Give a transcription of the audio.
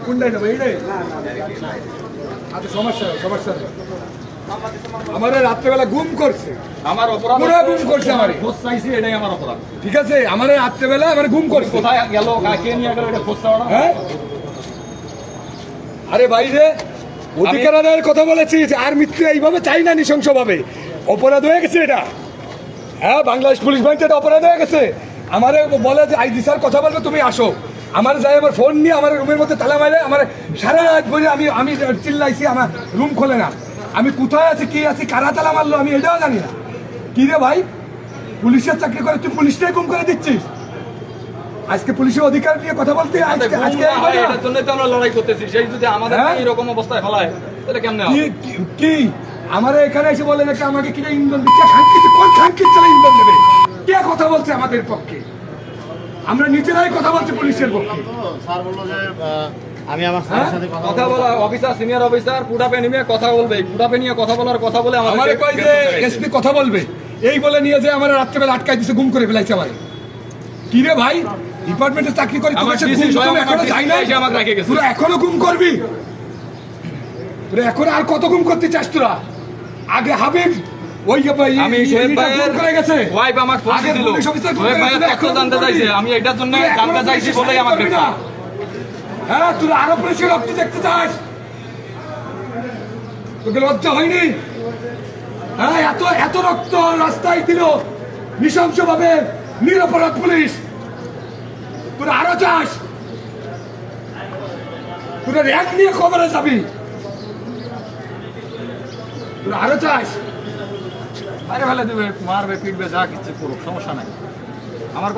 কোনটাই নেবো এইটাই? আচ্ছা সমস্যা সমস্যা নেই। আমার রাত্রেবেলা গুম করছে, আমার অপরাধ গুম করছে, আমার খোঁজ চাইছি, এটাই আমার অপরাধ। ঠিক আছে, আমার রাত্রেবেলা আমার গুম করছে, কোথায় গেল, কাকে নিয়ে গেল, এটা খোঁজ চাওয়া। হ্যাঁ আরে ভাই রে, অধিকার আদায়ের কথা বলেছি, আর মৃত্যু এইভাবে চাই না, নৃশংসভাবে অপরাধ হয়ে গেছে এটা। হ্যাঁ, বাংলাদেশ পুলিশ বাহিনীতে এটা অপরাধ হয়ে গেছে। আমারে বলে যে আইজি স্যার কথা বলবে, তুমি আসো। আমার যাই আমার ফোন নিয়ে আমার রুমের মধ্যে তালা মারে, আমার সারা রাত বলে আমি চিল্লাইছি, আমার রুম খোলে না। আমি কোথায় আছি, কি আছি, কারা তালা মারলো আমি এটাও জানি না। কি রে ভাই, পুলিশের চাকরি করে তুই পুলিশটাই গুম করে দিচ্ছিস। আজকে পুলিশের অধিকার নিয়ে কথা বলতে এটার জন্য তো আমরা লড়াই করতেছি। সেই যদি আমাদের এরকম অবস্থায় ফেলায় তাহলে কেমনে হবে? কি আমার এখানে এসে বলেন একটা আমাকে কিনে ইন্ধন দিচ্ছে, কোন খানকির চালা ইন্ধন দেবে? কে কথা বলছে আমাদের পক্ষে? আমরা নিজেরাই কথা বলছি পুলিশের পক্ষে। স্যার বললো যে আমি আমার সাথে কথা বলা অফিসার, সিনিয়র অফিসার পুটাপে নিয়ে কথা বলবে, পুটাপে নিয়ে কথা বলার কথা বলে আমাদের কই যে এসপি কথা বলবে, এই বলে নিয়ে যে আমার রাত্রেবেলা আটকাই দিছে, গুম করে ফেলাইছে আমার। কি রে ভাই, ডিপার্টমেন্টে চাকরি করি, এখনো যাই না, আমাকে রেখে গেছে, তোরা এখনো গুম করবি? তোরা এখন আর কত গুম করতে চাস তোরা? আগে হাবিব ওই আমি শোয়েব ভাইয়ের করে গেছে, ওয়াইফ আমাকে ফোন দিছিল, শোয়েব ভাইয়ের তথ্য জানতে চাইছে, আমি এটার জন্য জানতে চাইছি বলেই আমাকে। হ্যাঁ, তুই আরো পুলিশের রক্ত দেখতে চাস? তোকে লজ্জা হয়নি? হ্যাঁ, এত এত রক্ত রাস্তায় দিল নৃশংসভাবে নিরপরাধ পুলিশ, তোরা আরো চাস? তোরা র্যাঙ্ক নিয়ে খবরে যাবি, তোরা আরো চাস? আরে ভালো দেবে, মারবে, পিটবে, যা কিছু করুক, সমস্যা নাই আমার।